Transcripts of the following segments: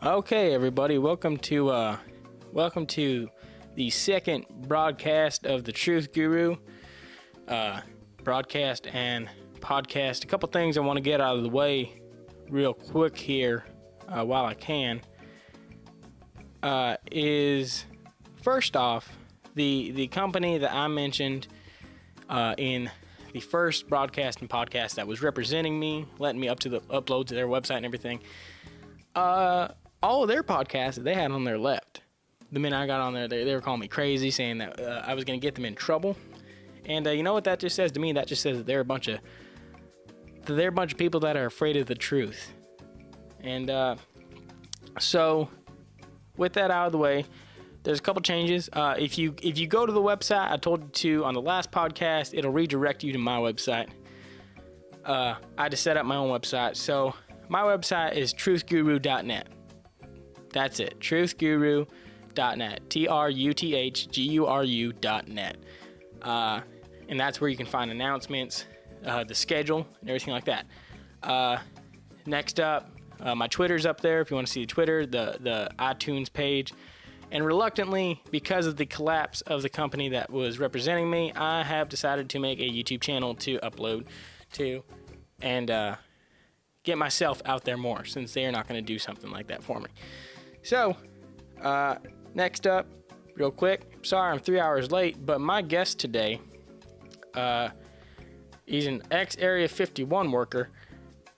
Okay, everybody, welcome to the second broadcast of the Truth Guru. Broadcast and podcast. A couple things I want to get out of the way real quick here while I can. Is first off, the company that I mentioned in the first broadcast and podcast that was representing me, letting me upload to their website and everything. All of their podcasts that they had on there left. The minute I got on there, they were calling me crazy, saying that I was going to get them in trouble. And you know what that just says to me? That just says that they're a bunch of people that are afraid of the truth. And so, with that out of the way, there's a couple changes. If you go to the website I told you to on the last podcast, it'll redirect you to my website. I had to set up my own website. So my website is truthguru.net. That's it, truthguru.net, truthguru.net. And that's where you can find announcements, the schedule, and everything like that. Next up, my Twitter's up there if you want to see the Twitter, the iTunes page. And reluctantly, because of the collapse of the company that was representing me, I have decided to make a YouTube channel to upload to and get myself out there more, since they are not going to do something like that for me. So, next up, real quick, sorry I'm 3 hours late, but my guest today, he's an ex-Area 51 worker,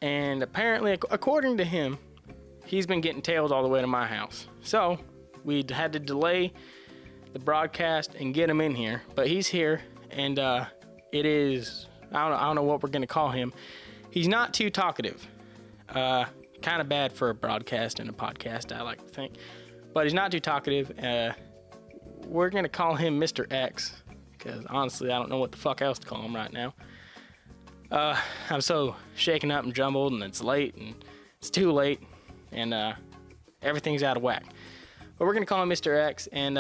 and apparently, according to him, he's been getting tailed all the way to my house. So, we had to delay the broadcast and get him in here, but he's here, and it is, I don't know what we're going to call him. He's not too talkative. Kind of bad for a broadcast and a podcast, I like to think. But he's not too talkative. We're going to call him Mr. X, because honestly, I don't know what the fuck else to call him right now. I'm so shaken up and jumbled, and it's late, and it's too late, and everything's out of whack. But we're going to call him Mr. X, and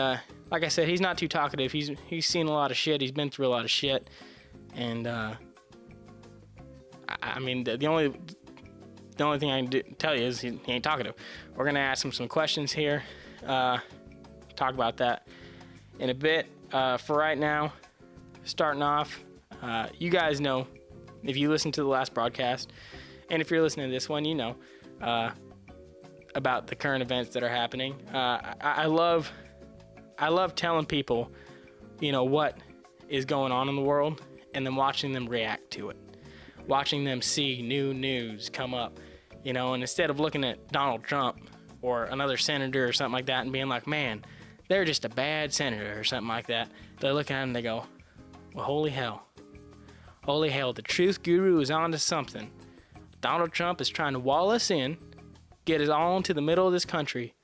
like I said, he's not too talkative. He's seen a lot of shit. He's been through a lot of shit. And I mean, the only thing I can tell you is he ain't talkative. We're going to ask him some questions here. Talk about that in a bit. For right now, starting off, you guys know, if you listened to the last broadcast, and if you're listening to this one, you know about the current events that are happening. I love telling people, you know, what is going on in the world, and then watching them react to it. Watching them see new news come up, you know, and instead of looking at Donald Trump or another senator or something like that and being like, man, they're just a bad senator or something like that, they're looking at him and they go, well, holy hell, the Truth Guru is on to something. Donald Trump is trying to wall us in, get us all into the middle of this country,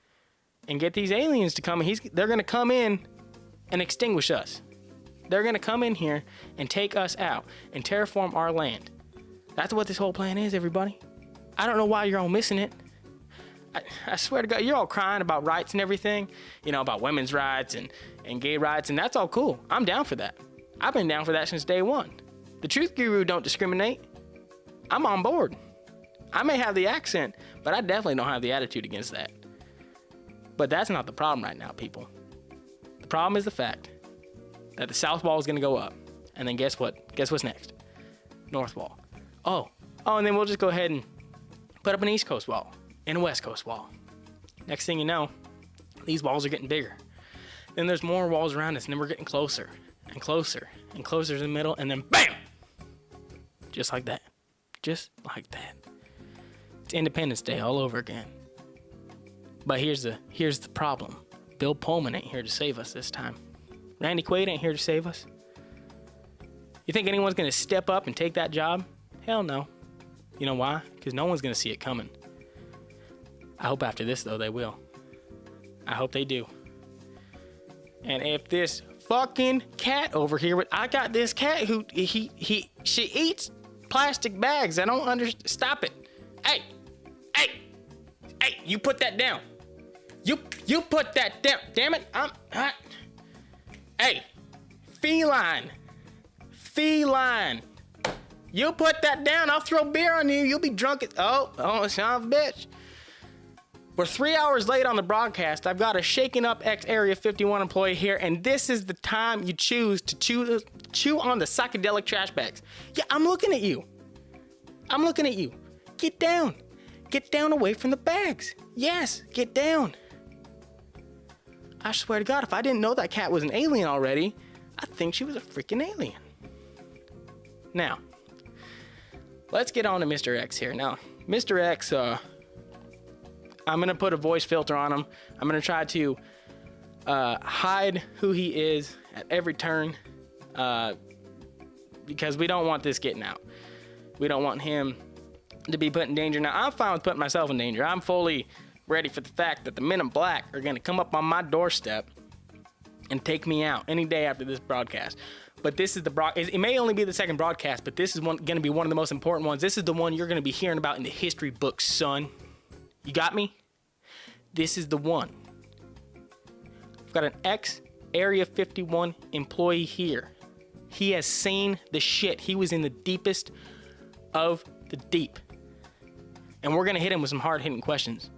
and get these aliens to come. They're going to come in and extinguish us. They're going to come in here and take us out and terraform our land. That's what this whole plan is, everybody. I don't know why you're all missing it. I swear to God, you're all crying about rights and everything, you know, about women's rights and gay rights, and that's all cool. I'm down for that. I've been down for that since day one. The Truth Guru don't discriminate. I'm on board. I may have the accent, but I definitely don't have the attitude against that. But that's not the problem right now, people. The problem is the fact that the South Wall is going to go up. And then guess what? Guess what's next? North Wall. Oh, and then we'll just go ahead and put up an East Coast wall and a West Coast wall. Next thing you know, these walls are getting bigger. Then there's more walls around us, and then we're getting closer and closer and closer to the middle, and then BAM! Just like that. Just like that. It's Independence Day all over again. But here's the problem. Bill Pullman ain't here to save us this time. Randy Quaid ain't here to save us. You think anyone's going to step up and take that job? Hell no. You know why? Because no one's going to see it coming. I hope after this, though, they will. I hope they do. And if this fucking cat over here, I got this cat who, she eats plastic bags. I don't understand. Stop it. Hey, you put that down. You put that down. Damn it. Hey, feline. You put that down, I'll throw beer on you. You'll be drunk as... Oh, son of a bitch. We're 3 hours late on the broadcast. I've got a shaken up ex-Area 51 employee here, and this is the time you choose to chew on the psychedelic trash bags. Yeah, I'm looking at you. I'm looking at you. Get down. Get down away from the bags. Yes, get down. I swear to God, if I didn't know that cat was an alien already, I'd think she was a freaking alien. Now, let's get on to Mr. X here. Now, Mr. X, I'm going to put a voice filter on him. I'm going to try to hide who he is at every turn because we don't want this getting out. We don't want him to be put in danger. Now, I'm fine with putting myself in danger. I'm fully ready for the fact that the men in black are going to come up on my doorstep and take me out any day after this broadcast. But this is it may only be the second broadcast, but this is going to be one of the most important ones. This is the one you're going to be hearing about in the history books, son. You got me? This is the one. I've got an ex-Area 51 employee here. He has seen the shit. He was in the deepest of the deep. And we're going to hit him with some hard-hitting questions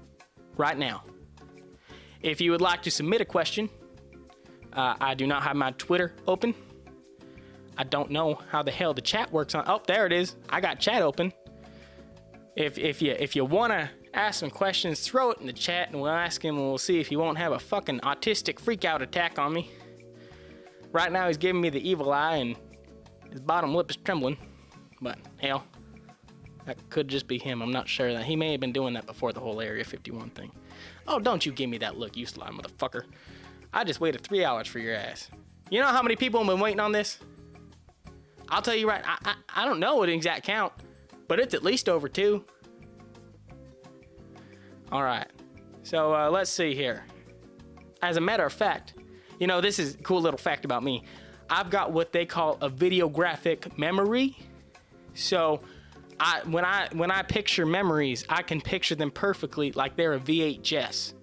right now. If you would like to submit a question, I do not have my Twitter open. I don't know how the hell the chat works on. Oh, there it is. I got chat open. If you want to ask some questions, throw it in the chat and we'll ask him and we'll see if he won't have a fucking autistic freak-out attack on me. Right now he's giving me the evil eye and his bottom lip is trembling. But hell, that could just be him. I'm not sure. That he may have been doing that before the whole Area 51 thing. Oh, don't you give me that look, you sly motherfucker. I just waited 3 hours for your ass. You know how many people have been waiting on this? I'll tell you right, I don't know an exact count, but it's at least over 2. All right, so let's see here. As a matter of fact, you know, this is a cool little fact about me. I've got what they call a videographic memory. So when I picture memories, I can picture them perfectly like they're a VHS.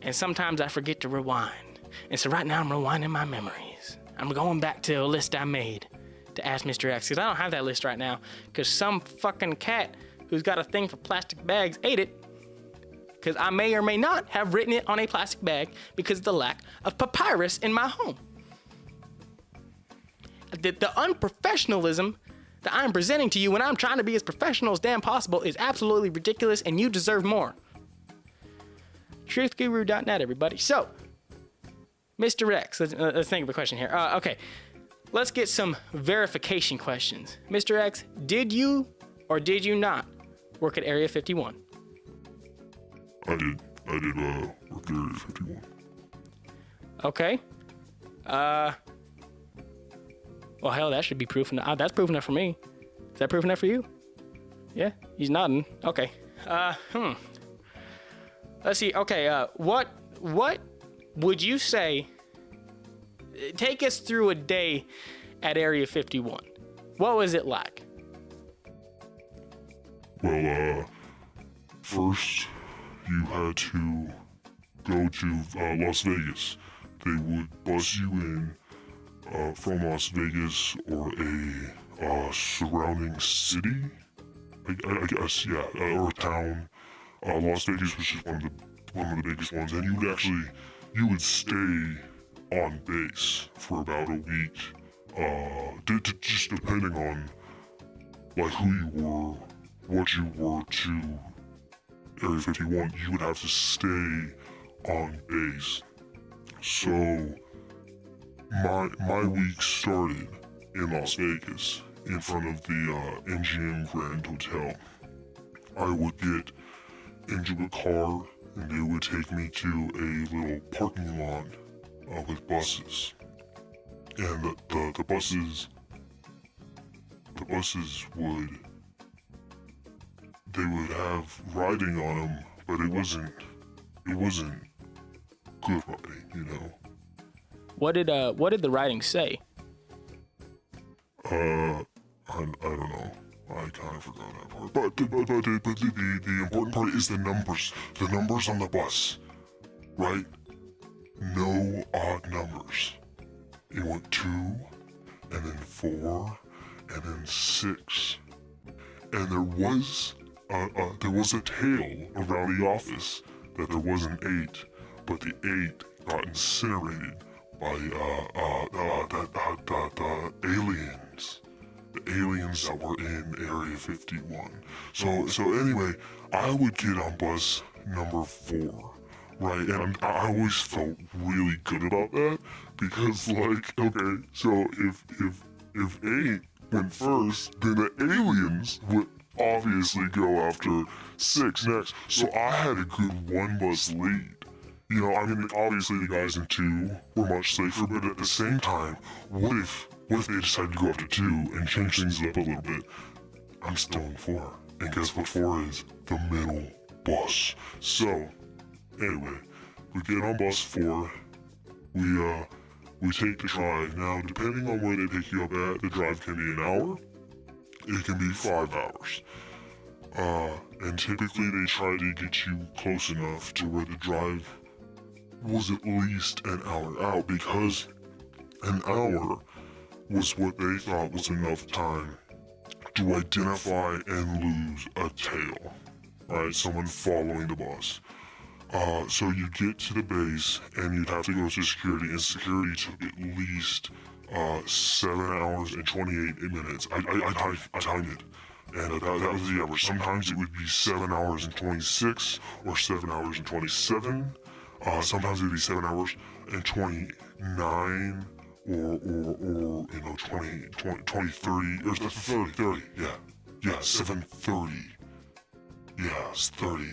And sometimes I forget to rewind. And so right now I'm rewinding my memories. I'm going back to a list I made to ask Mr. X, because I don't have that list right now, because some fucking cat who's got a thing for plastic bags ate it, because I may or may not have written it on a plastic bag because of the lack of papyrus in my home. The unprofessionalism that I'm presenting to you when I'm trying to be as professional as damn possible is absolutely ridiculous, and you deserve more. TruthGuru.net, everybody. So, Mr. X, let's think of a question here. Okay, let's get some verification questions. Mr. X, did you or did you not work at Area 51? I did work at Area 51. Okay. Well, hell, that should be proof enough. That's proof enough for me. Is that proof enough for you? Yeah, he's nodding. Okay. Let's see. Okay. What would you say? Take us through a day at Area 51. What was it like? Well, first you had to go to Las Vegas. They would bus you in from Las Vegas or a surrounding city, I guess, yeah, or a town. Las Vegas was just one of the biggest ones, and you would stay on base for about a week, just depending on like who you were, what you were to Area 51. You would have to stay on base. So my week started in Las Vegas in front of the MGM Grand Hotel. I would get into a car and they would take me to a little parking lot with buses. And the buses would have riding on them, but it wasn't good riding, you know. What did the writing say? I don't know. I kind of forgot that part. But the important part is the numbers. The numbers on the bus, right? No odd numbers. It went 2, and then 4, and then 6. And there was a tail around the office that there wasn't 8, but the 8 got incinerated by the aliens. The aliens that were in Area 51. So anyway, I would get on bus number 4, right? And I always felt really good about that because, like, okay, so if 8 went first, then the aliens would obviously go after 6 next. So I had a good 1 bus lead. You know, I mean, obviously the guys in 2 were much safer, but at the same time, what if they decided to go after 2 and change things up a little bit? I'm still in 4. And guess what 4 is? The middle bus. So, anyway, we get on bus 4. We take the drive. Now, depending on where they pick you up at, the drive can be an hour. It can be 5 hours. And typically they try to get you close enough to where the drive was at least an hour out, because an hour was what they thought was enough time to identify and lose a tail, right? Someone following the bus. So you get to the base and you'd have to go to security, and security took at least 7 hours and 28 minutes. I timed it. And that was the average. Sometimes it would be 7 hours and 26 or 7 hours and 27. Sometimes it would be 7 hours and 29 or 20, 30, or 30, yeah, 7:30. Yeah, it's 30,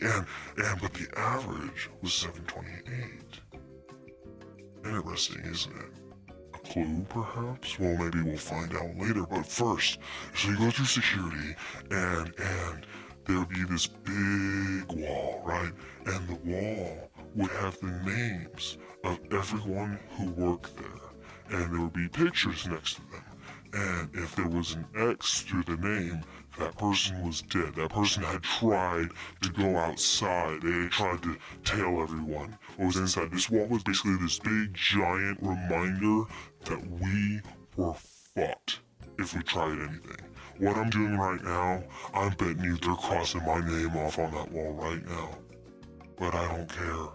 but the average was 7:28. Interesting, isn't it? A clue, perhaps? Well, maybe we'll find out later, but first, so you go through security, and there would be this big wall, right? And the wall would have the names of everyone who worked there, and there would be pictures next to them. And if there was an X through the name, that person was dead. That person had tried to go outside. They had tried to tail everyone what was inside. This wall was basically this big, giant reminder that we were fucked if we tried anything. What I'm doing right now, I'm betting you they're crossing my name off on that wall right now. But I don't care.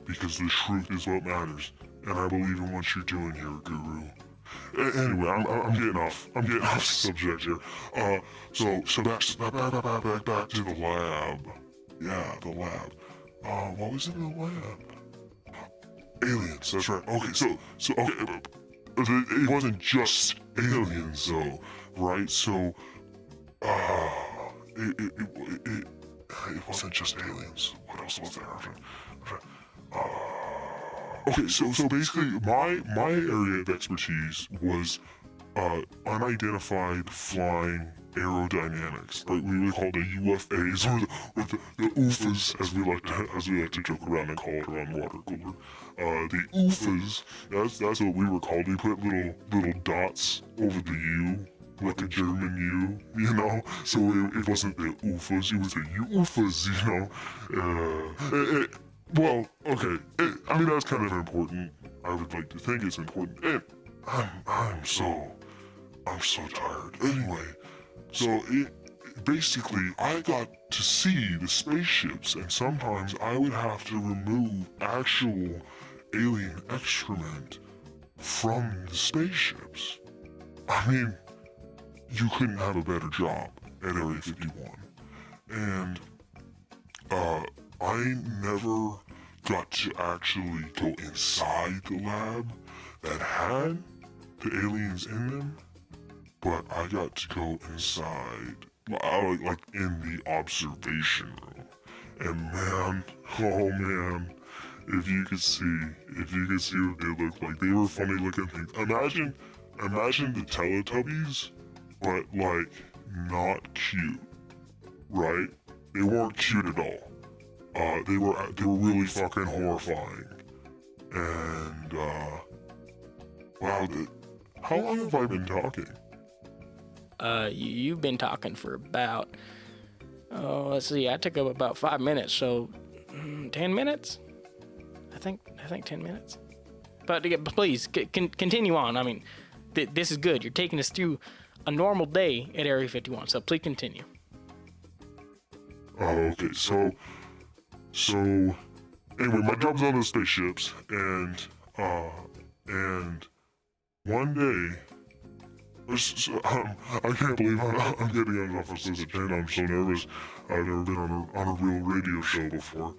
Because the truth is what matters. And I believe in what you're doing here, Guru. Anyway, I'm getting off subject here. So back to the lab. Yeah, the lab. What was in the lab? Aliens, that's right. Okay, so okay, it wasn't just aliens though, right? So, it wasn't just aliens. What else was there? Okay, so basically, my area of expertise was unidentified flying aerodynamics. Right, we would call the UFAs or the UFAs, as we like to joke around and call it around the water cooler. The UFAs, that's what we were called. They put little dots over the U, like a German U, you know. So it wasn't the UFAs, it was the UFAs, you know. Well, okay. I mean, that's kind of important. I would like to think it's important. And I'm so tired. Anyway, so basically, I got to see the spaceships, and sometimes I would have to remove actual alien excrement from the spaceships. I mean, you couldn't have a better job at Area 51. And, I never got to actually go inside the lab that had the aliens in them, but I got to go inside, like in the observation room. And man, oh man, if you could see what they looked like, they were funny looking things. Imagine the Teletubbies, but like not cute, right? They weren't cute at all. They were really fucking horrifying. And, wow, how long have I been talking? You've been talking for about, let's see, I took up about 5 minutes, so 10 minutes? I think 10 minutes. But please, continue on. I mean, this is good. You're taking us through a normal day at Area 51, so please continue. Okay, so So anyway, my job's on the spaceships, and one day, I can't believe I'm getting on off of such a tangent. I'm so nervous. I've never been on a real radio show before.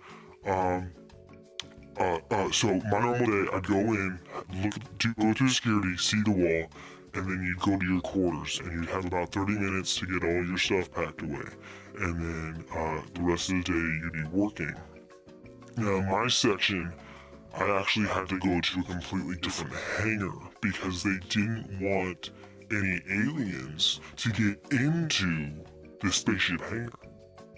So my normal day, I'd go in, go to security, see the wall, and then you'd go to your quarters, and you'd have about 30 minutes to get all your stuff packed away. And then the rest of the day, you'd be working. Now, my section, I actually had to go to a completely different hangar because they didn't want any aliens to get into the spaceship hangar,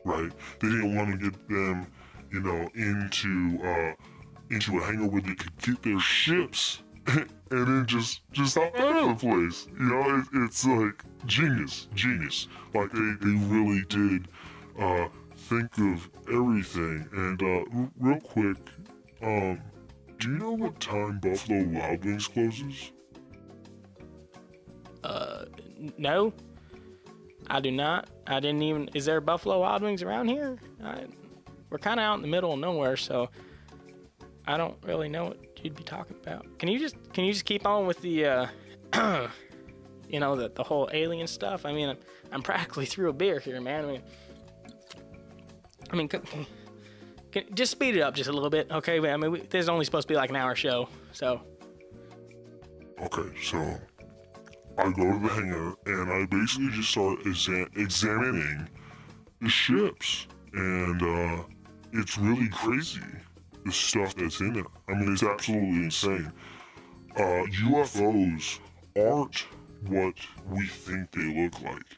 right? They didn't want to get them, into a hangar where they could get their ships and then just out of the place. It's like genius. Like they really did think of everything. And real quick, do you know what time Buffalo Wild Wings closes? No, I do not. I didn't even. Is there Buffalo Wild Wings around here? We're kind of out in the middle of nowhere, so I don't really know what you'd be talking about. Can you just keep on with the the whole alien stuff? I mean, I'm practically through a beer here, man. Just speed it up just a little bit, okay? I mean, this is only supposed to be like an hour show, so. Okay, so I go to the hangar and I basically just start examining the ships, and it's really crazy, the stuff that's in there. I mean, it's absolutely insane. UFOs aren't what we think they look like.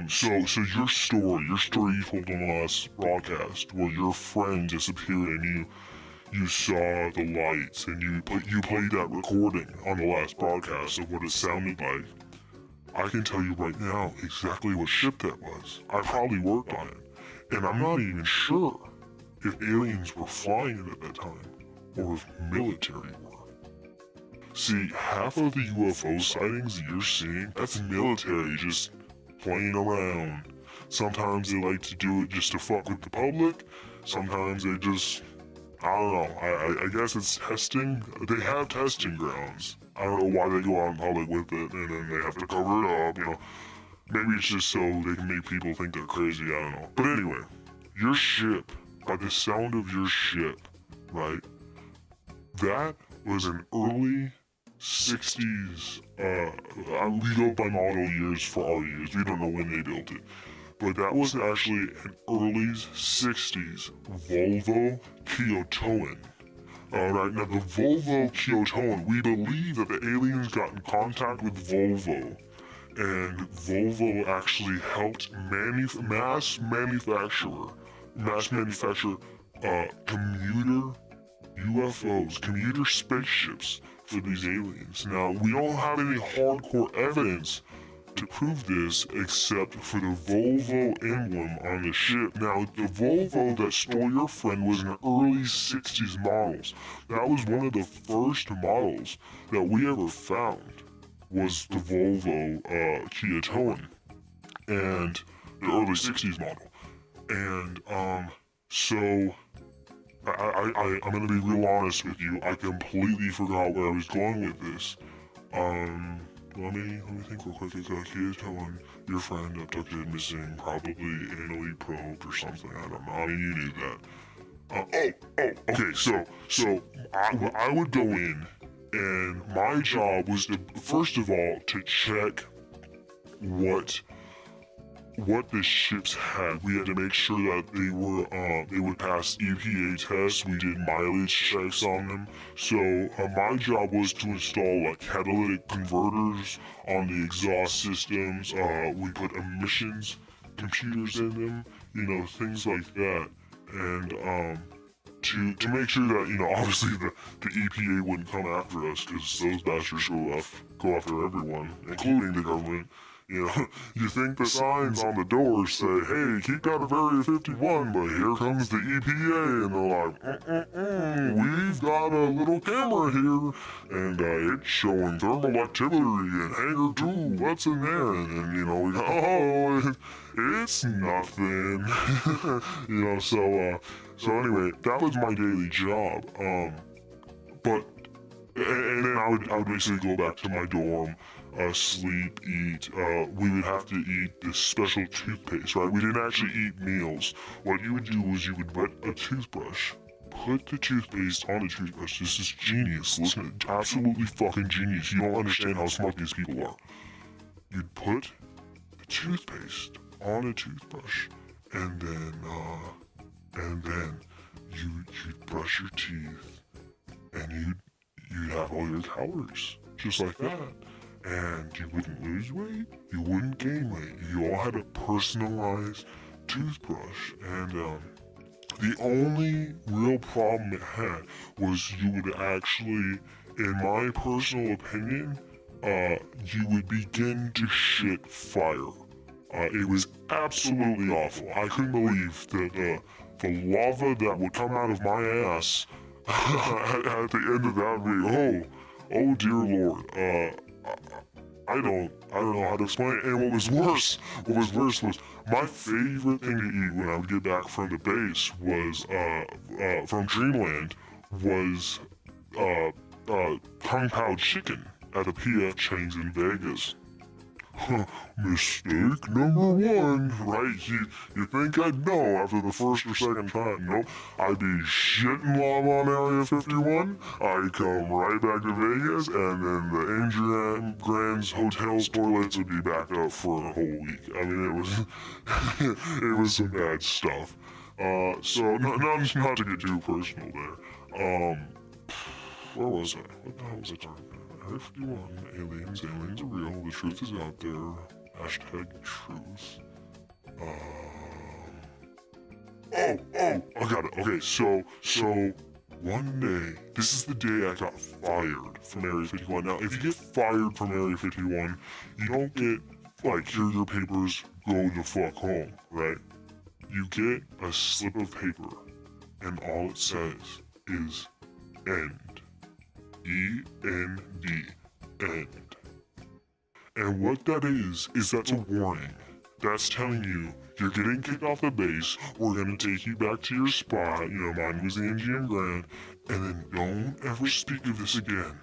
So your story you told on the last broadcast where your friend disappeared and you saw the lights and you played that recording on the last broadcast of what it sounded like. I can tell you right now exactly what ship that was. I probably worked on it. And I'm not even sure if aliens were flying it at that time or if military were. See, half of the UFO sightings that you're seeing, that's military just playing around. Sometimes they like to do it just to fuck with the public. Sometimes they just, I don't know. I guess it's testing. They have testing grounds. I don't know why they go out in public with it and then they have to cover it up, Maybe it's just so they can make people think they're crazy, I don't know. But anyway, your ship, by the sound of your ship, right? That was an early 60s, we go by model years for our years. We don't know when they built it. But that was actually an early 60s Volvo Kyotoan. Alright, now the Volvo Kyotoan, we believe that the aliens got in contact with Volvo, and Volvo actually helped mass manufacture commuter UFOs, commuter spaceships for these aliens. Now, we don't have any hardcore evidence to prove this except for the Volvo emblem on the ship. Now, the Volvo that stole your friend was an early 60s models. That was one of the first models that we ever found, was the Volvo Kyotoan, and the early 60s model. And so I'm gonna be real honest with you. I completely forgot where I was going with this. Let me think real quick. It's Kyotoan, your friend abducted, missing, probably anally probed or something. I don't know. I mean, you knew that. Okay. So I would go in, and my job was to, first of all, to check what the ships had. We had to make sure that they would pass EPA tests. We did mileage checks on them. So my job was to install catalytic converters on the exhaust systems. We put emissions computers in them, things like that. And to make sure that, obviously the EPA wouldn't come after us, because those bastards go after everyone, including the government. You know, you think the signs on the doors say, hey, keep out of Area 51, but here comes the EPA, and they're like, we've got a little camera here, and it's showing thermal activity in Hangar 2, what's in there? And then, you know, we go, oh, it's nothing. You know, so anyway, that was my daily job. But and then I would basically go back to my dorm, sleep, eat. We would have to eat this special toothpaste, right? We didn't actually eat meals. What you would do was you would wet a toothbrush, put the toothpaste on the toothbrush. This is genius. Listen, absolutely fucking genius. You don't understand how smart these people are. You'd put the toothpaste on a toothbrush, and then you'd brush your teeth, and you'd have all your calories, just like that. And you wouldn't lose weight, you wouldn't gain weight. You all had a personalized toothbrush, and the only real problem it had was you would actually, in my personal opinion, you would begin to shit fire. It was absolutely awful. I couldn't believe that the lava that would come out of my ass at the end of that would be, oh dear Lord. I don't know how to explain it. And what was worse was my favorite thing to eat when I would get back from the base was from Dreamland was Kung Pao chicken at the PF chains in Vegas. Mistake number one, right? You think I'd know after the first or second time. Nope. I'd be shitting lava on Area 51, I'd come right back to Vegas, and then the MGM Grand's hotel's toilets would be back up for a whole week. I mean, it was some bad stuff. So, not to get too personal there. Where was I? What the hell was I talking about? Area 51, aliens are real, the truth is out there, hashtag truth. I got it. Okay, so one day, this is the day I got fired from Area 51. Now, if you get fired from Area 51, you don't get, like, here are your papers, go the fuck home, right? You get a slip of paper, and all it says is end. E-N-D, end. And what that is that's a warning. That's telling you, you're getting kicked off the base, we're gonna take you back to your spot, you know, mine was the MGM Grand, and then don't ever speak of this again.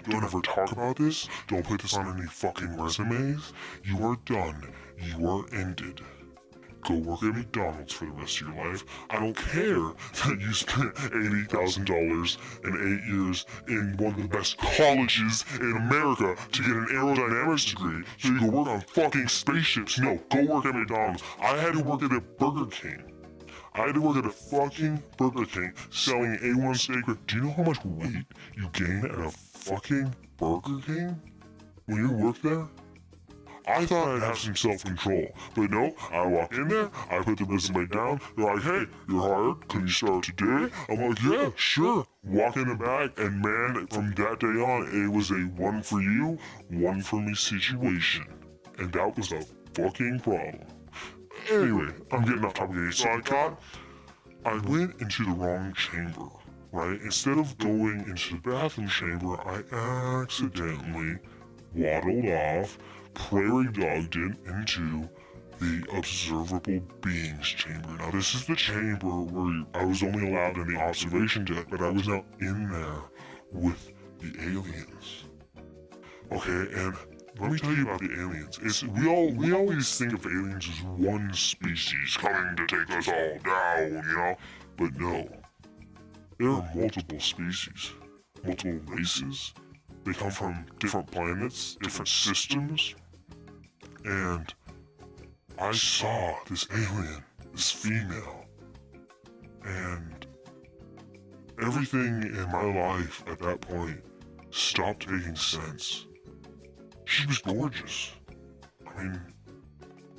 Don't ever talk about this, don't put this on any fucking resumes. You are done, you are ended. Go work at McDonald's for the rest of your life. I don't care that you spent $80,000 in 8 years in one of the best colleges in America to get an aerodynamics degree so you can work on fucking spaceships. No, go work at McDonald's. I had to work at a Burger King. I had to work at a fucking Burger King selling A1 steak. Do you know how much weight you gain at a fucking Burger King when you work there? I thought I'd have some self-control, but no, I walk in there, I put the resume down, they're like, hey, you're hired, can you start today? I'm like, yeah, sure. Walk in the back, and man, from that day on, it was a one for you, one for me situation. And that was a fucking problem. Anyway, I'm getting off topic again. So I went into the wrong chamber, right? Instead of going into the bathroom chamber, I accidentally waddled off, prairie dogged it into the observable beings chamber. Now this is the chamber where I was only allowed in the observation deck, but I was now in there with the aliens. Okay, and let me tell you about the aliens. We always think of aliens as one species coming to take us all down, you know? But no. There are multiple species, multiple races. They come from different planets, different systems. And I saw this alien, this female, and everything in my life at that point stopped making sense. She was gorgeous. I mean,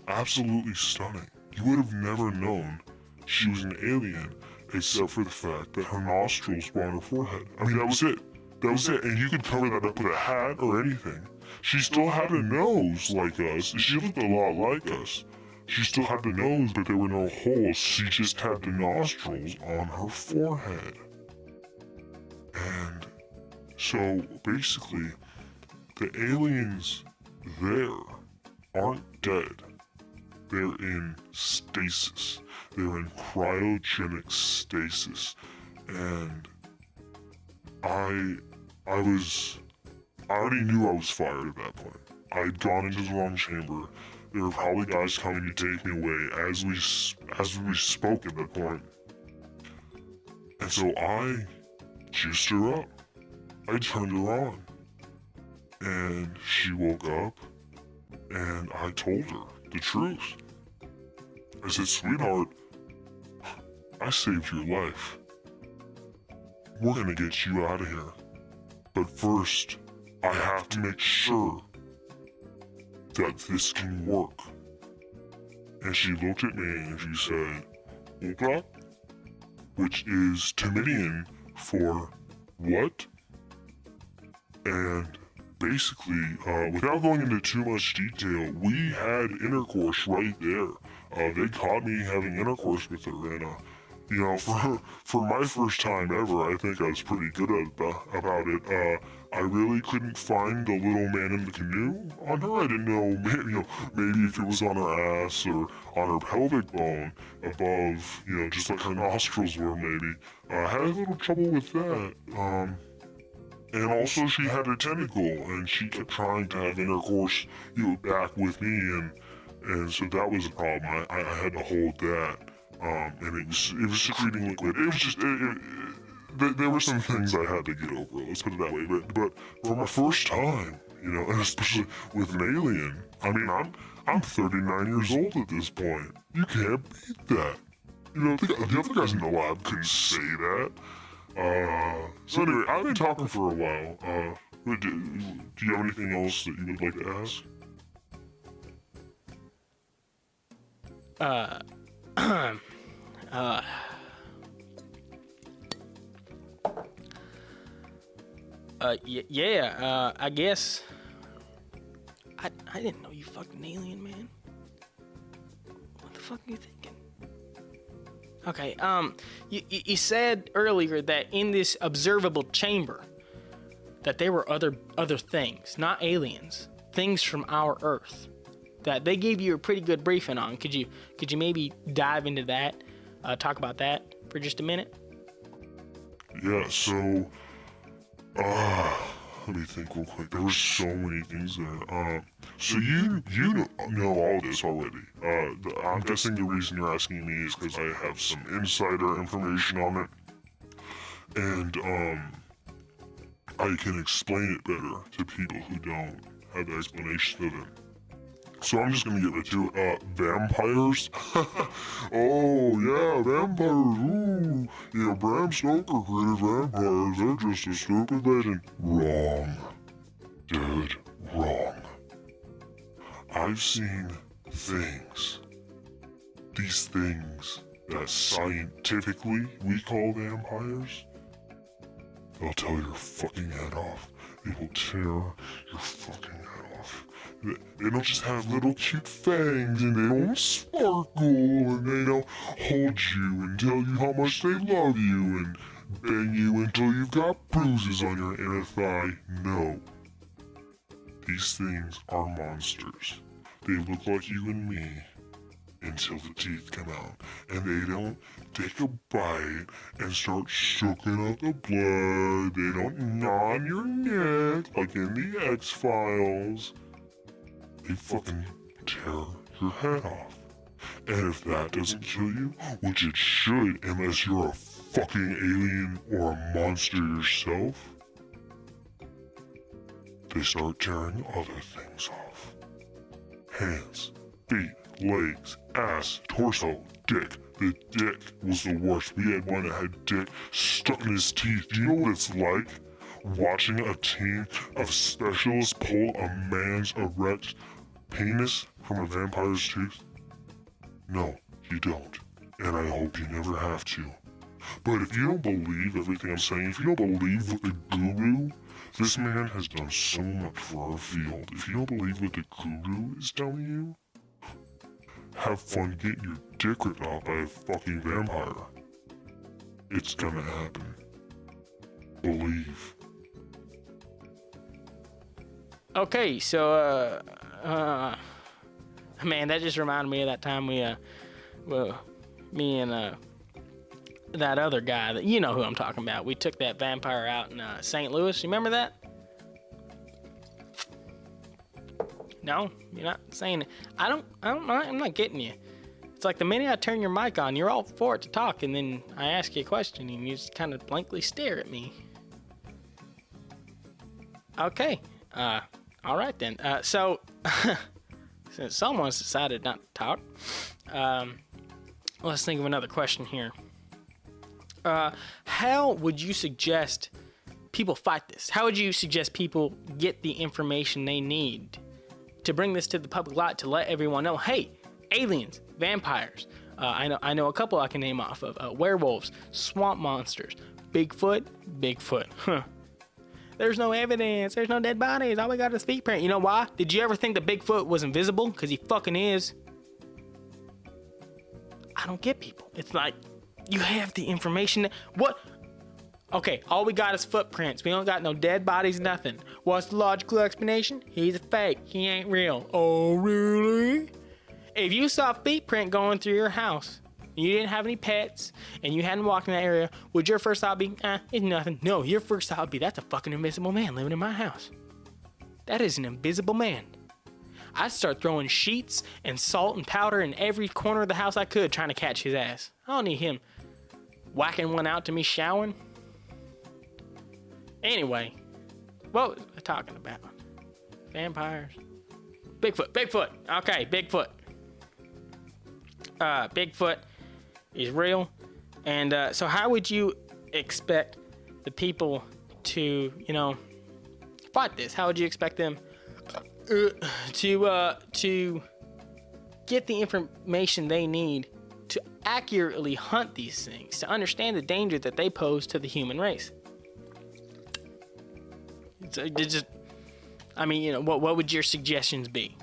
absolutely stunning. You would have never known she was an alien except for the fact that her nostrils were on her forehead. I mean, that was it. That was it. And you could cover that up with a hat or anything. She still had a nose like us. She looked a lot like us. She still had the nose, but there were no holes. She just had the nostrils on her forehead. And so basically, the aliens there aren't dead. They're in stasis. They're in cryogenic stasis. And I already knew I was fired at that point. I had gone into the wrong chamber. There were probably guys coming to take me away as we spoke at that point. And so I juiced her up. I turned her on. And she woke up, and I told her the truth. I said, sweetheart, I saved your life. We're gonna get you out of here. But first, I have to make sure that this can work. And she looked at me and she said, Oka, which is Tamidian for what? And basically, without going into too much detail, we had intercourse right there. They caught me having intercourse with her, and you know, for my first time ever, I think I was pretty good about it. I really couldn't find the little man in the canoe on her. I didn't know, maybe if it was on her ass or on her pelvic bone above, just like her nostrils were maybe. I had a little trouble with that. And also she had a tentacle, and she kept trying to have intercourse, back with me, and so that was a problem. I had to hold that. And it was secreting liquid. It was just, there were some things I had to get over, let's put it that way. But for my first time, and especially with an alien, I mean, I'm 39 years old at this point. You can't beat that. The other guys in the lab couldn't say that. So anyway, I've been talking for a while. Do you have anything else that you would like to ask? I guess. I didn't know you fucked an alien, man. What the fuck are you thinking? Okay, you said earlier that in this observable chamber, that there were other things, not aliens, things from our Earth, that they gave you a pretty good briefing on. Could you maybe dive into that, talk about that for just a minute? Yeah, so, let me think real quick. There were so many things there. So you know all this already. I'm guessing the reason you're asking me is because I have some insider information on it. And, I can explain it better to people who don't have the explanation of it. So I'm just gonna get right to it. Vampires? Oh, yeah, vampires, ooh. Bram Stoker created vampires. They're just a stupid legend. Wrong. Dude, wrong. I've seen things. These things that scientifically we call vampires. They'll tear your fucking head off. They will tear your fucking head off. They don't just have little cute fangs, and they don't sparkle, and they don't hold you and tell you how much they love you and bang you until you've got bruises on your inner thigh. No. These things are monsters. They look like you and me until the teeth come out, and they don't take a bite and start sucking up the blood. They don't gnaw on your neck like in the X-Files. They fucking tear your head off. And if that doesn't kill you, which it should unless you're a fucking alien or a monster yourself, they start tearing other things off. Hands, feet, legs, ass, torso, dick. The dick was the worst. We had one that had dick stuck in his teeth. Do you know what it's like? Watching a team of specialists pull a man's erect penis from a vampire's tooth? No, you don't. And I hope you never have to. But if you don't believe everything I'm saying, if you don't believe what the guru This man has done so much for our field. If you don't believe what the guru is telling you, have fun getting your dick ripped out by a fucking vampire. It's gonna happen. Believe. Okay, so man, that just reminded me of that time me and that other guy, that you know who I'm talking about. We took that vampire out in St. Louis. You remember that? No, you're not saying it. I'm not getting you. It's like the minute I turn your mic on, you're all for it to talk, and then I ask you a question, and you just kind of blankly stare at me. Okay, all right then. So, since someone's decided not to talk, let's think of another question here. How would you suggest people fight this? How would you suggest people get the information they need to bring this to the public light, to let everyone know, hey, aliens, vampires, I know a couple I can name off of, werewolves, swamp monsters, Bigfoot, huh. There's no evidence, there's no dead bodies, all we got is feet print. You know why? Did you ever think that Bigfoot was invisible? Because he fucking is. I don't get people. It's like, you have the information. What? Okay, all we got is footprints. We don't got no dead bodies, nothing. What's the logical explanation? He's a fake. He ain't real. Oh, really? If you saw a feet print going through your house, and you didn't have any pets, and you hadn't walked in that area, would your first thought be, it's nothing? No, your first thought would be, that's a fucking invisible man living in my house. That is an invisible man. I'd start throwing sheets and salt and powder in every corner of the house I could, trying to catch his ass. I don't need him whacking one out to me showering. Anyway, what was I talking about? Vampires? Bigfoot. Okay, Bigfoot. Bigfoot is real. And so how would you expect the people to, fight this? How would you expect them to get the information they need to accurately hunt these things, to understand the danger that they pose to the human race? What would your suggestions be?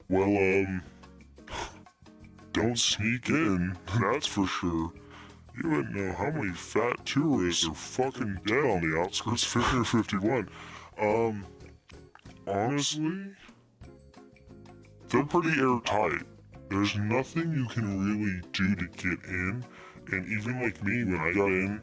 Well, don't sneak in, that's for sure. You wouldn't know how many fat tourists are fucking dead on the outskirts of Area 51. Honestly, they're pretty airtight. There's nothing you can really do to get in, and even like me, when I got in,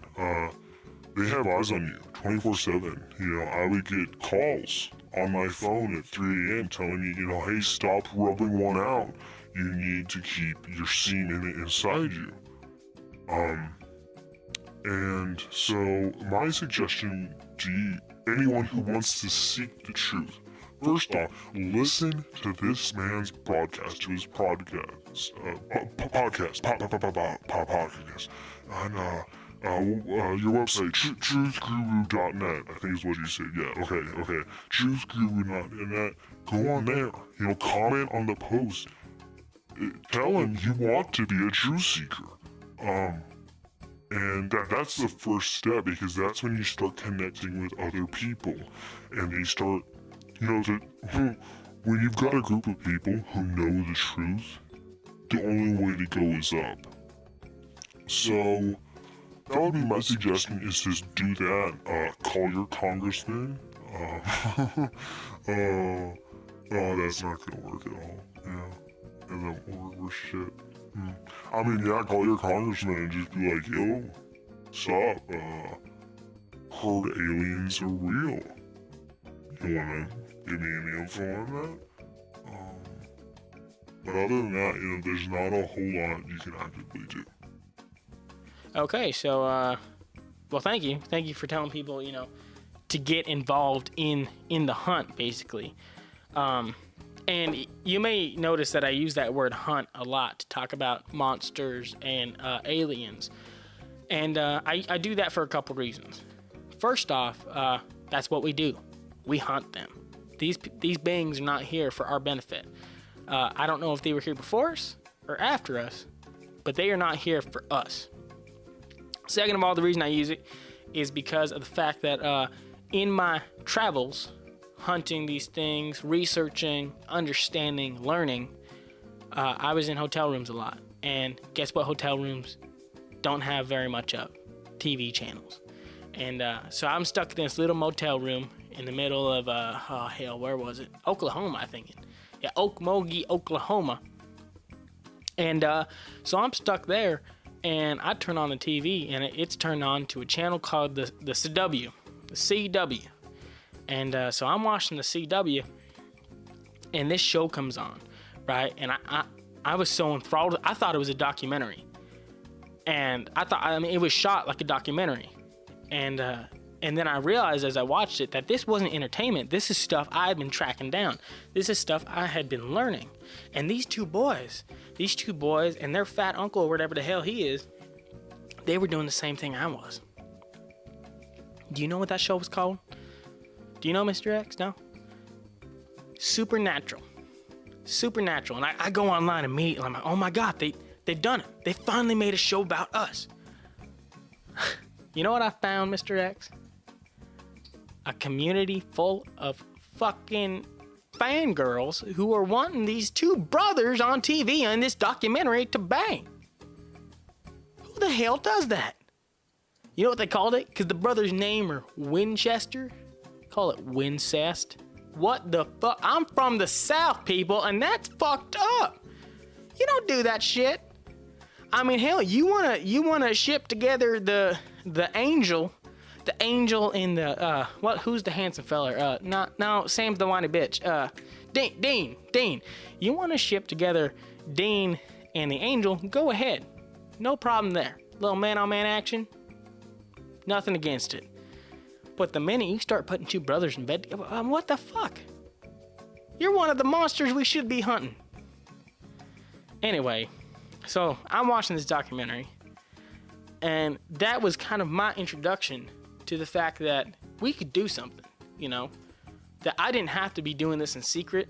they have eyes on you 24/7. I would get calls on my phone at 3 a.m. telling me, hey, stop rubbing one out. You need to keep your semen inside you. And so my suggestion to anyone who wants to seek the truth, first off, listen to this man's broadcast, to his podcast, on your website, truthguru.net, I think is what you said. Yeah, okay. Truthguru.net. Go on there. Comment on the post. Tell him you want to be a truth seeker. And that's the first step, because that's when you start connecting with other people, and they start, when you've got a group of people who know the truth, the only way to go is up. So that would be my suggestion, is just do that. Call your congressman. That's not gonna work at all. Yeah, it doesn't work for shit. Call your congressman and just be like, yo, sup, heard aliens are real. You wanna give me any info on that? But other than that, there's not a whole lot you can actively do. Okay, so, well, thank you. Thank you for telling people, to get involved in the hunt, basically. And you may notice that I use that word hunt a lot to talk about monsters and aliens. And I do that for a couple reasons. First off, that's what we do. We hunt them. These beings are not here for our benefit. I don't know if they were here before us or after us, but they are not here for us. Second of all, the reason I use it is because of the fact that in my travels, hunting these things, researching, understanding, learning, I was in hotel rooms a lot. And guess what hotel rooms don't have very much of? TV channels. And so I'm stuck in this little motel room in the middle of, where was it? Oklahoma, I think. Yeah, Okmulgee, Oklahoma. And so I'm stuck there, and I turn on the TV, and it's turned on to a channel called the CW. The CW. And so I'm watching the CW, and this show comes on, right? And I was so enthralled. I thought it was a documentary. And it was shot like a documentary. And then I realized as I watched it that this wasn't entertainment. This is stuff I had been tracking down. This is stuff I had been learning. And these two boys and their fat uncle or whatever the hell he is, they were doing the same thing I was. Do you know what that show was called? Do you know, Mr. X? No? Supernatural. And I go online immediately. I'm like, oh my God, they've done it. They finally made a show about us. You know what I found, Mr. X? A community full of fucking fangirls who are wanting these two brothers on TV in this documentary to bang. Who the hell does that? You know what they called it? Because the brothers' name are Winchester. Call it Wincest. What the fuck? I'm from the South, people, and that's fucked up. You don't do that shit. I mean, hell, you wanna ship together the angel in the who's the handsome feller? No, Sam's the whiny bitch. Dean. You wanna ship together Dean and the angel? Go ahead, no problem there. Little man-on-man action, nothing against it. But the minute you start putting two brothers in bed, what the fuck? You're one of the monsters we should be hunting. Anyway, so I'm watching this documentary, and that was kind of my introduction to the fact that we could do something, that I didn't have to be doing this in secret.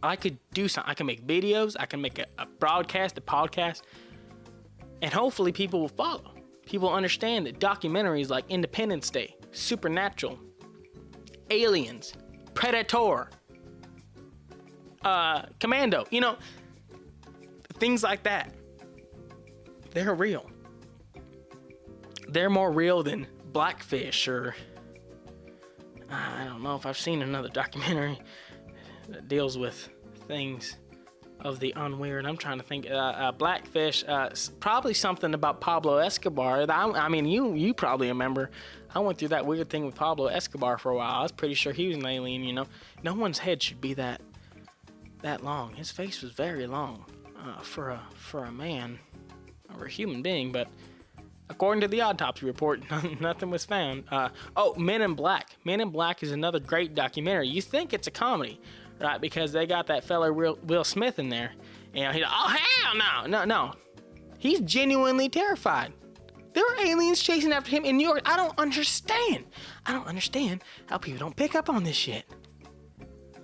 I could do something. I can make videos, I can make a broadcast, a podcast, and hopefully people will follow. People understand that documentaries like Independence Day, Supernatural, Aliens, Predator, Commando, things like that, they're real. They're more real than Blackfish, or I don't know if I've seen another documentary that deals with things of the unweird. I'm trying to think. Blackfish, probably something about Pablo Escobar. I mean, you probably remember. I went through that weird thing with Pablo Escobar for a while. I was pretty sure he was an alien. No one's head should be that long. His face was very long for a man or a human being, but according to the autopsy report, nothing was found. Men in Black. Men in Black is another great documentary. You think it's a comedy, right? Because they got that fella Will Smith in there. And hell no. He's genuinely terrified. There are aliens chasing after him in New York. I don't understand how people don't pick up on this shit.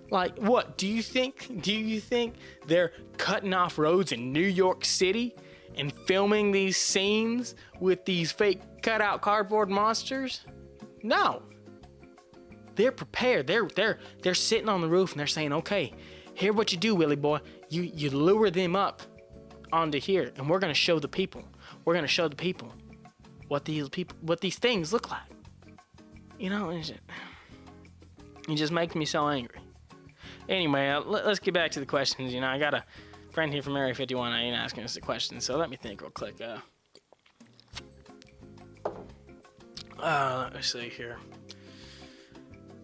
Like, what? Do you think they're cutting off roads in New York City and filming these scenes with these fake cutout cardboard monsters? No. They're prepared. They're sitting on the roof and they're saying, okay, here's what you do, Willie boy. You lure them up onto here, and we're gonna show the people. We're gonna show the people what these things look like. It just makes me so angry. Anyway, let's get back to the questions. I got a friend here from Area 51 asking us a question, so let me think real quick. Let me see here.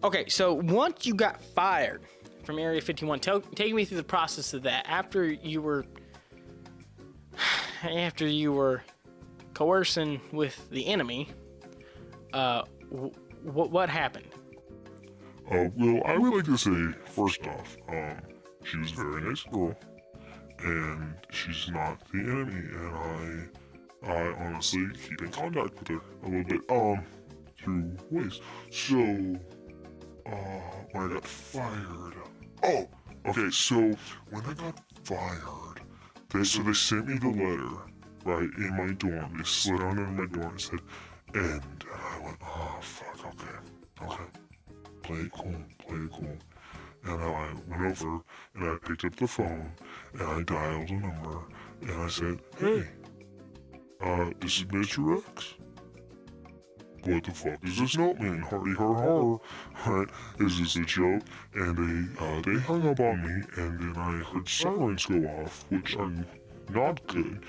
Okay, so once you got fired from Area 51, take me through the process of that. After you were coercing with the enemy, what happened? Well, I would like to say, first off, she was a very nice girl, and she's not the enemy, and I honestly keep in contact with her a little bit, through ways. So, when I got fired, so when I got fired, they sent me the letter, right, in my dorm. They slid under my door and said, end, and I went, oh, fuck, okay. Okay, play it cool, play it cool. And I went over and I picked up the phone and I dialed a number and I said, hey, this is Mr. X. What the fuck does this note mean? Hardy har har. Right? Is this a joke? And they hung up on me and then I heard sirens go off, which are not good.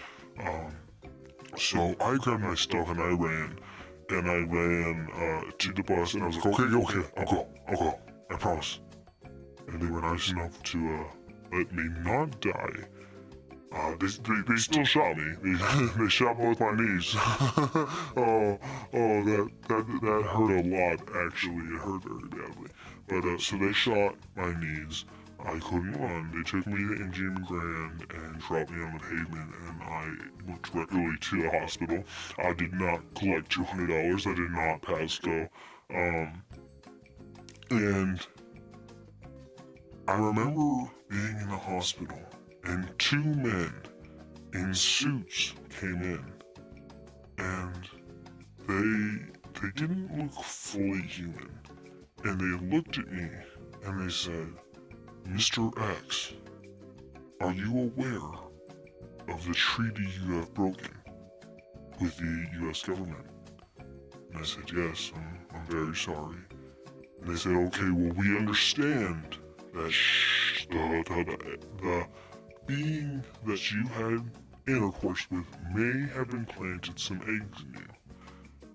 So I grabbed my stuff and I ran. And I ran to the bus and I was like, okay, I'll go. I promise. And they were nice enough to let me not die. They still shot me. They shot both my knees. That hurt a lot, actually. It hurt very badly. But, so they shot my knees. I couldn't run. They took me to MGM Grand and dropped me on the pavement, and I went directly to the hospital. I did not collect $200. I did not pass go. And I remember being in the hospital, and two men in suits came in, and they didn't look fully human, and they looked at me, and they said, Mr. X, are you aware of the treaty you have broken with the U.S. government? And I said, yes, I'm very sorry. And they said, okay, well, we understand that the being that you had intercourse with may have implanted some eggs in you.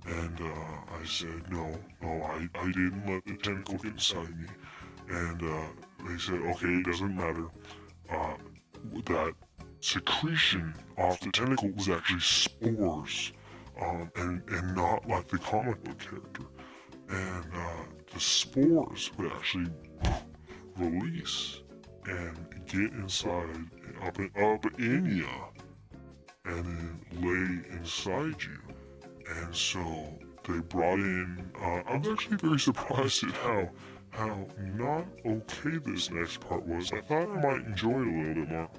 And I said, no, I didn't let the tentacle get inside me. And they said, okay, it doesn't matter. That secretion off the tentacle was actually spores, and not like the comic book character. And the spores would actually release and get inside, up in you, and then lay inside you. And so they brought in, I was actually very surprised at how not okay this next part was. I thought I might enjoy it a little bit more.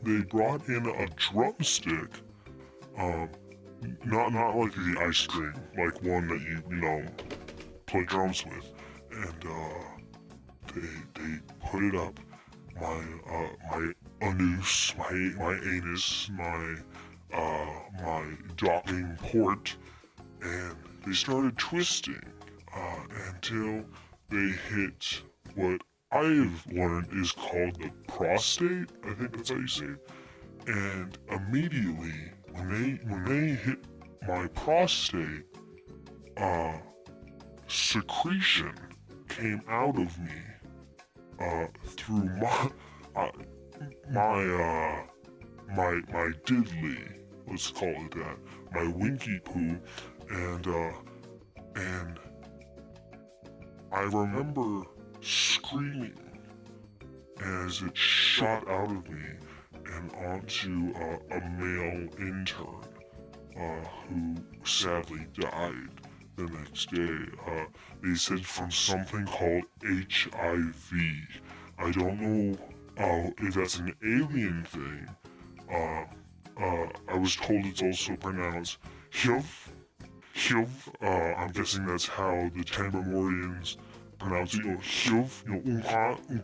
They brought in a drumstick, not like the ice cream, like one that you play drums with, and they put it up my anus, my anus, my docking port, and they started twisting until they hit what I've learned is called the prostate. I think that's how you say it. And immediately when they hit my prostate, secretion came out of me through my diddly, let's call it that, my winky poo, and I remember screaming as it shot out of me and onto a male intern who sadly died the next day. They said from something called HIV. I don't know if that's an alien thing. I was told it's also pronounced HIV. I'm guessing that's how the Tambamorians pronounce it. HIV,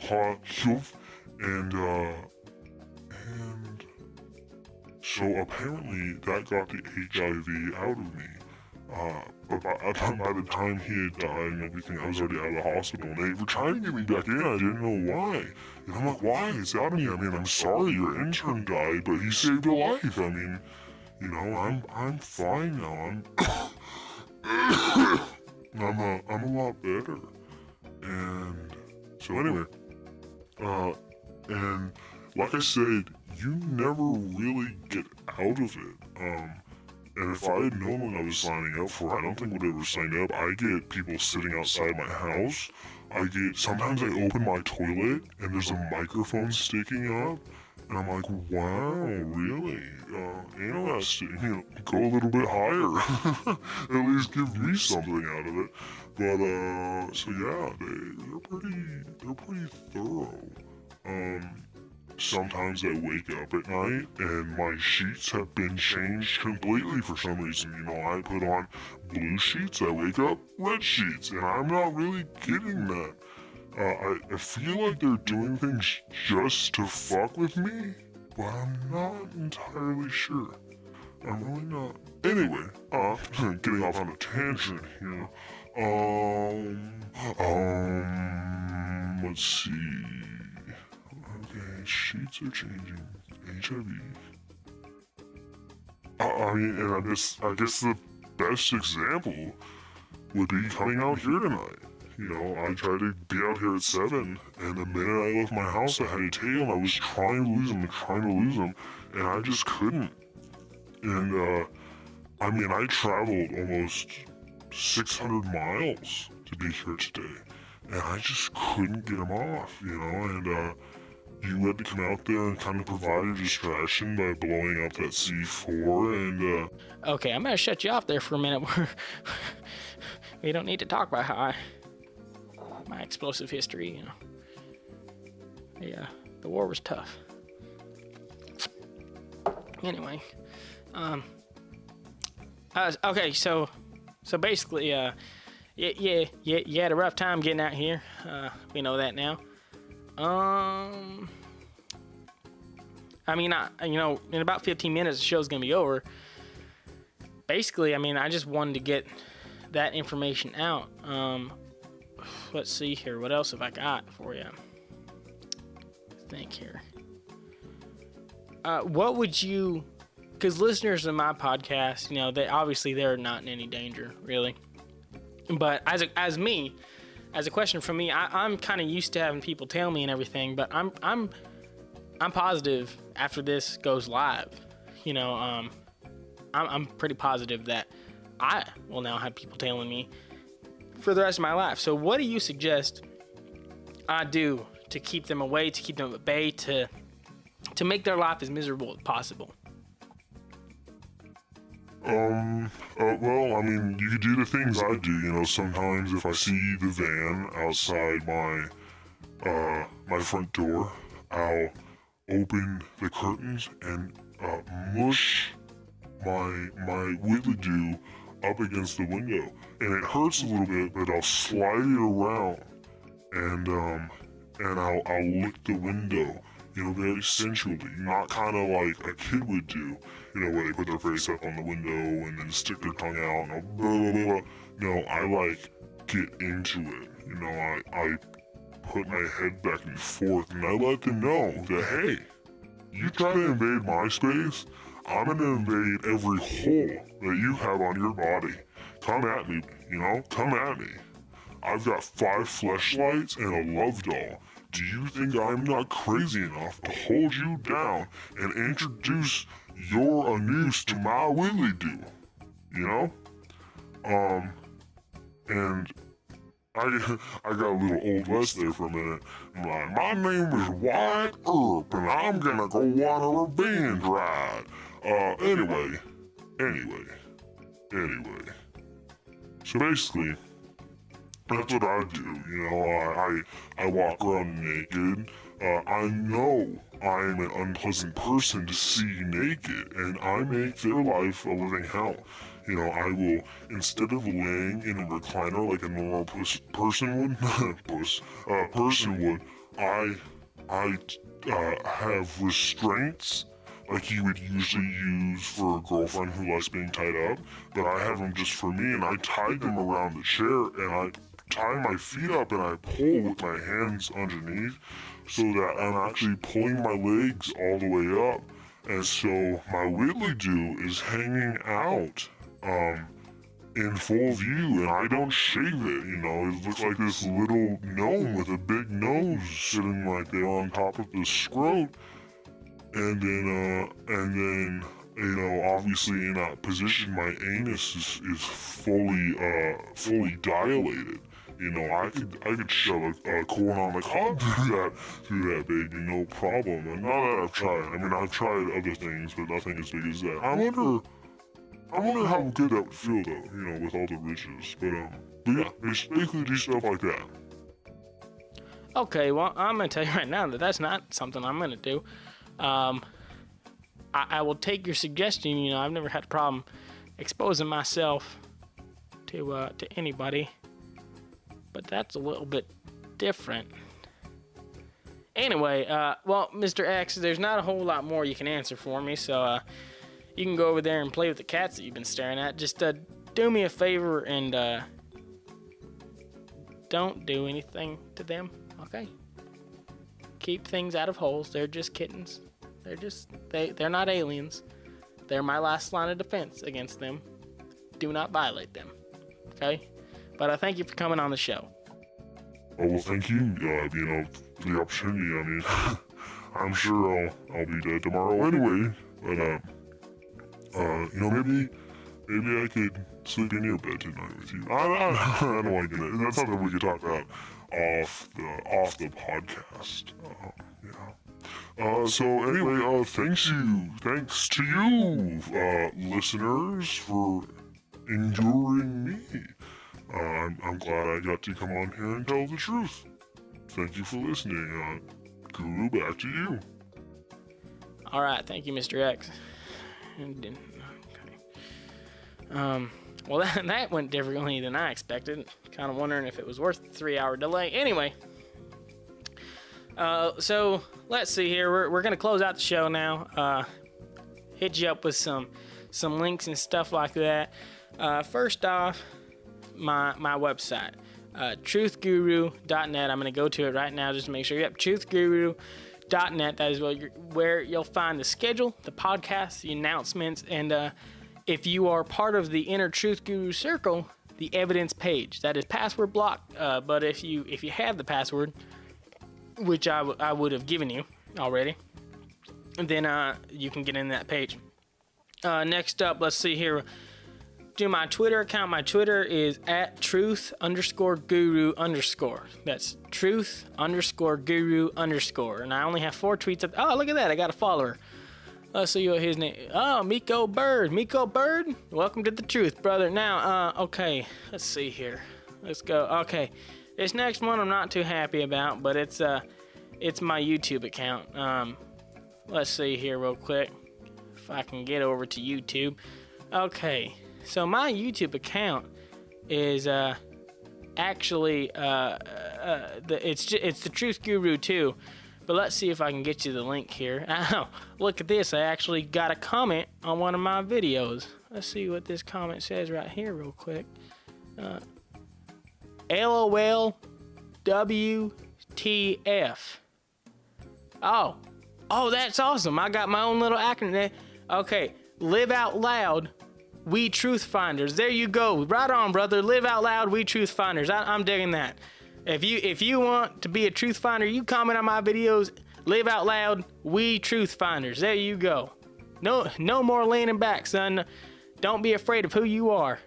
HIV, and so apparently that got the HIV out of me. But by the time he had died and everything, I was already out of the hospital, and they were trying to get me back in. I didn't know why. And I'm like, why? It's out of me. I mean, I'm sorry your intern died, but he saved a life. I mean, I'm fine now. I'm a lot better. And so anyway, and like I said, you never really get out of it. And if I had known what I was signing up for, I don't think I would ever sign up. I get people sitting outside my house. Sometimes I open my toilet and there's a microphone sticking up. And I'm like, wow, really? Interesting. Go a little bit higher. At least give me something out of it. But, so yeah, they're pretty thorough. sometimes I wake up at night and my sheets have been changed completely for some reason. You know, I put on blue sheets, I wake up red sheets, and I'm not really getting that. I feel like they're doing things just to fuck with me, but I'm not entirely sure. I'm really not. Anyway, getting off on a tangent here. Let's see. Okay, sheets are changing. HIV. I mean, and I guess the best example would be coming out here tonight. You know, I tried to be out here at 7, and the minute I left my house, I had to take him. I was trying to lose him, and I just couldn't. And, I mean, I traveled almost 600 miles to be here today, and I just couldn't get him off, you know, and, you had to come out there and kind of provide a distraction by blowing up that C4, and, Okay, I'm gonna shut you off there for a minute. We don't need to talk about how my explosive history, you know. Yeah, the war was tough. Anyway, okay, so basically, you had a rough time getting out here. We know that now. I mean, you know, in about 15 minutes, the show's gonna be over. Basically, I mean, I just wanted to get that information out. Let's see here. What else have I got for you? Think here. What would you? Because listeners of my podcast, you know, they're not in any danger, really. But as a question from me, I'm kind of used to having people tell me and everything. But I'm positive after this goes live. You know, I'm pretty positive that I will now have people telling me for the rest of my life. So what do you suggest I do to keep them away, to keep them at bay, to make their life as miserable as possible? well, I mean, you could do the things I do, you know, sometimes if I see the van outside my front door, I'll open the curtains and, mush my Whitley Dew up against the window, and it hurts a little bit, but I'll slide it around, and I'll lick the window, you know, very sensually, not kind of like a kid would do, you know, where they put their face up on the window and then stick their tongue out and blah, blah, blah. No, I like get into it, you know, I put my head back and forth, and I let them know that, hey, you try to invade my space, I'm gonna invade every hole that you have on your body. Come at me, you know? Come at me. I've got 5 fleshlights and a love doll. Do you think I'm not crazy enough to hold you down and introduce your anus to my Willy Dew? You know? And I got a little Old West there for a minute. I'm like, my name is Wyatt Earp, and I'm gonna go on a revenge ride. Anyway. So basically, that's what I do, you know, I walk around naked. I know I'm an unpleasant person to see naked, and I make their life a living hell. You know, I will, instead of laying in a recliner like a normal person would, I have restraints like you would usually use for a girlfriend who likes being tied up, but I have them just for me, and I tie them around the chair, and I tie my feet up and I pull with my hands underneath so that I'm actually pulling my legs all the way up, and so my Whitley Dew is hanging out in full view, and I don't shave it, you know. It looks like this little gnome with a big nose sitting right there on top of the scrot. And then, you know, obviously in that position, my anus is fully dilated. You know, I could shove a corn on the cob through that baby, no problem. And now that I've tried other things, but nothing as big as that. I wonder how good that would feel though, you know, with all the riches. But yeah, basically do stuff like that. Okay, well, I'm going to tell you right now that that's not something I'm going to do. I will take your suggestion. You know, I've never had a problem exposing myself to anybody, but that's a little bit different. Anyway, well, Mr. X, there's not a whole lot more you can answer for me, so you can go over there and play with the cats that you've been staring at. Just do me a favor and don't do anything to them, okay? Keep things out of holes. They're just kittens. They're not aliens. They're my last line of defense against them. Do not violate them, okay? But I thank you for coming on the show. Oh, well, thank you, for the opportunity. I mean, I'm sure I'll be dead tomorrow anyway, but, maybe I could sleep in your bed tonight with you. I don't want to get it. That's something we could talk about off the podcast. So anyway, thanks to you, listeners, for enduring me. I'm glad I got to come on here and tell the truth. Thank you for listening. Guru, back to you. All right, thank you, Mr. X. Okay. Well, that went differently than I expected. Kind of wondering if it was worth the 3-hour delay. Anyway, so let's see here. We're gonna close out the show now. Hit you up with some links and stuff like that. First off, my website, truthguru.net. I'm gonna go to it right now just to make sure. Yep, truthguru.net. That is where you'll find the schedule, the podcast, the announcements, and if you are part of the Inner Truth Guru Circle, the evidence page. That is password blocked, but if you have the password, which I would have given you already, then you can get in that page. Next up, let's see here. Do my Twitter account. My Twitter is @truth_guru_. That's truth_guru_. And I only have 4 tweets up. Oh, look at that. I got a follower. Let's see what his name. Oh, Miko Bird. Miko Bird, welcome to the truth, brother. Now, okay, let's see here. Let's go. Okay, this next one I'm not too happy about, but it's my YouTube account. Let's see here real quick if I can get over to YouTube. Okay, so my YouTube account is actually it's the Truth Guru 2. But let's see if I can get you the link here. Oh, look at this. I actually got a comment on one of my videos. Let's see what this comment says right here real quick. LOL WTF. Oh, that's awesome. I got my own little acronym there. Okay, live out loud. We truth finders. There you go. Right on, brother. Live out loud. We truth finders. I'm digging that. If you want to be a truth finder, you comment on my videos. Live out loud. We truth finders. There you go. No more leaning back, son. Don't be afraid of who you are.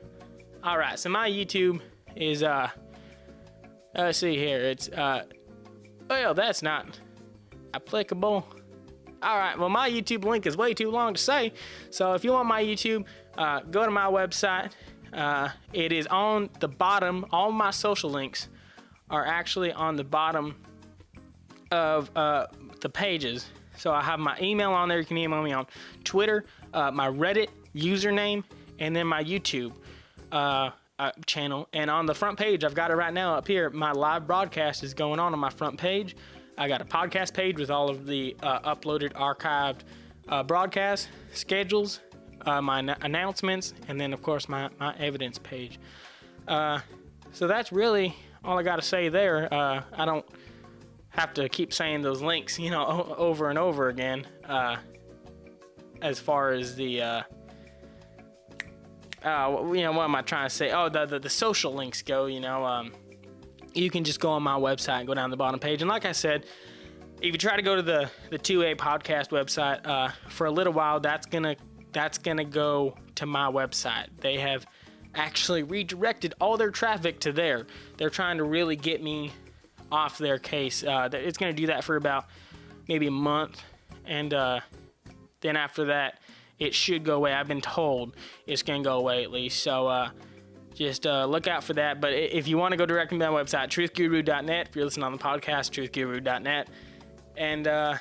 All right. So my YouTube is let's see here. It's well, that's not applicable. All right. Well, my YouTube link is way too long to say. So if you want my YouTube, go to my website. It is on the bottom. All my social links are actually on the bottom of the pages. So I have my email on there. You can email me on Twitter, my Reddit username, and then my YouTube channel. And on the front page, I've got it right now up here. My live broadcast is going on my front page. I got a podcast page with all of the uploaded, archived broadcast schedules, my announcements, and then, of course, my evidence page. So that's really all I got to say there. I don't have to keep saying those links, over and over again. As far as the, what am I trying to say? Oh, the social links go. You can just go on my website and go down the bottom page. And like I said, if you try to go to the 2A podcast website, for a little while, that's gonna go to my website. They have actually redirected all their traffic to there. They're trying to really get me off their case. It's going to do that for about maybe a month, and then after that, it should go away. I've been told it's going to go away at least. So just look out for that. But if you want to go directly to my website, truthguru.net. If you're listening on the podcast, truthguru.net. And I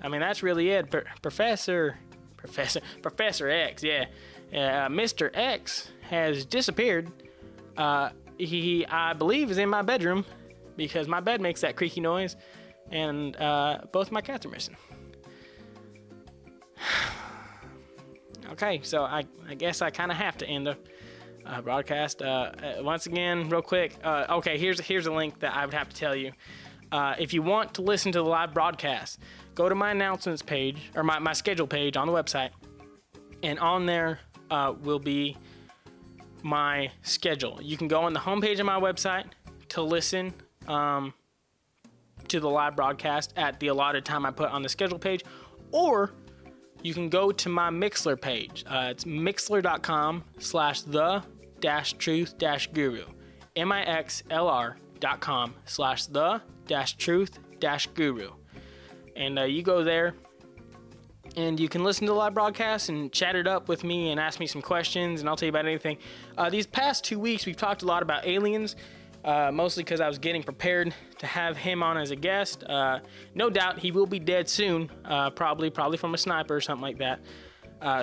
mean, that's really it. Professor X, yeah. Mr. X has disappeared. He, I believe, is in my bedroom because my bed makes that creaky noise, and both my cats are missing. Okay, so I guess I kind of have to end the broadcast. Once again, real quick. Okay, here's a link that I would have to tell you. If you want to listen to the live broadcast, go to my announcements page, or my schedule page on the website, and on there will be my schedule. You can go on the homepage of my website to listen to the live broadcast at the allotted time I put on the schedule page, or you can go to my Mixlr page. It's mixlr.com/the-truth-guru. mixlr.com/the-truth-guru. And you go there and you can listen to the live broadcast and chat it up with me and ask me some questions, and I'll tell you about anything. These past 2 weeks, we've talked a lot about aliens, mostly because I was getting prepared to have him on as a guest. No doubt he will be dead soon, probably from a sniper or something like that.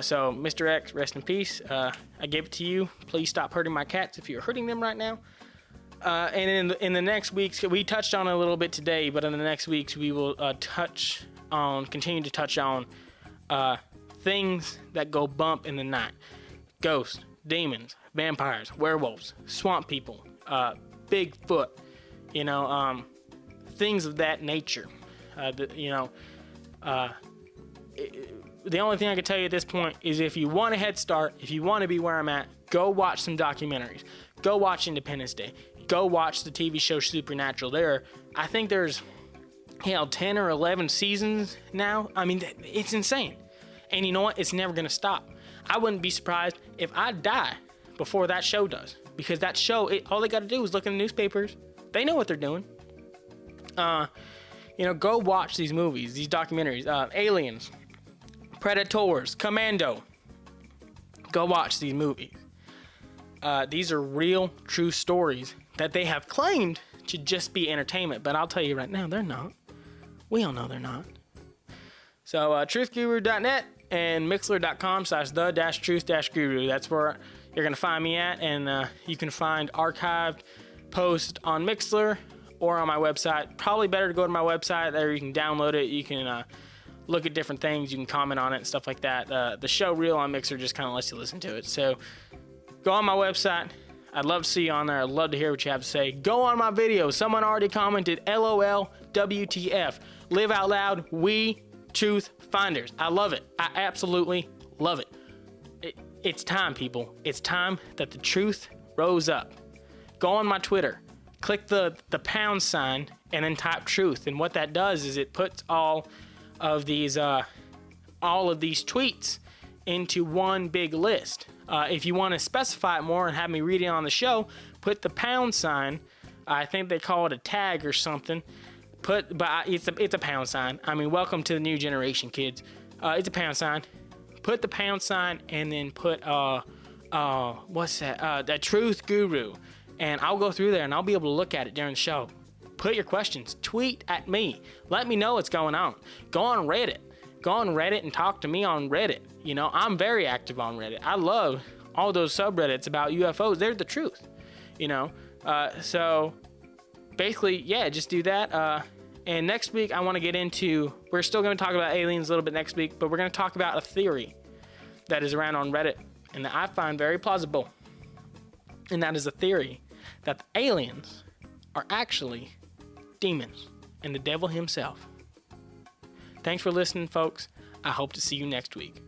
So, Mr. X, rest in peace. I gave it to you. Please stop hurting my cats if you're hurting them right now. And in the next weeks, we touched on it a little bit today, but in the next weeks, we will continue to touch on things that go bump in the night. Ghosts, demons, vampires, werewolves, swamp people, Bigfoot, things of that nature. The only thing I can tell you at this point is if you want a head start, if you want to be where I'm at, go watch some documentaries. Go watch Independence Day. Go watch the TV show Supernatural. I think there's 10 or 11 seasons now. I mean, it's insane. And you know what? It's never going to stop. I wouldn't be surprised if I die before that show does. Because that show, all they got to do is look in the newspapers. They know what they're doing. Go watch these movies, these documentaries. Aliens, Predators, Commando. Go watch these movies. These are real, true stories that they have claimed to just be entertainment. But I'll tell you right now, they're not. We all know they're not. So, truthguru.net and mixlr.com/the-truth-guru. That's where you're going to find me at. And you can find archived posts on Mixlr or on my website. Probably better to go to my website. There you can download it. You can look at different things. You can comment on it and stuff like that. The show reel on Mixlr just kind of lets you listen to it. So, go on my website. I'd love to see you on there. I'd love to hear what you have to say. Go on my video. Someone already commented, LOL, WTF. Live out loud. We truth finders. I love it. I absolutely love it. It's time, people. It's time that the truth rose up. Go on my Twitter. Click the pound sign and then type truth. And what that does is it puts all of these tweets into one big list. If you want to specify it more and have me read it on the show, put the pound sign. I think they call it a tag or something. It's a pound sign. I mean, welcome to the new generation, kids. It's a pound sign. Put the pound sign and then put what's that? The Truth Guru, and I'll go through there and I'll be able to look at it during the show. Put your questions. Tweet at me. Let me know what's going on. Go on Reddit. Go on Reddit and talk to me on Reddit. I'm very active on Reddit. I love all those subreddits about UFOs. They're the truth, So basically, yeah, just do that. And next week, I want to get into, we're still going to talk about aliens a little bit next week, but we're going to talk about a theory that is around on Reddit and that I find very plausible. And that is a theory that the aliens are actually demons and the devil himself. Thanks for listening, folks. I hope to see you next week.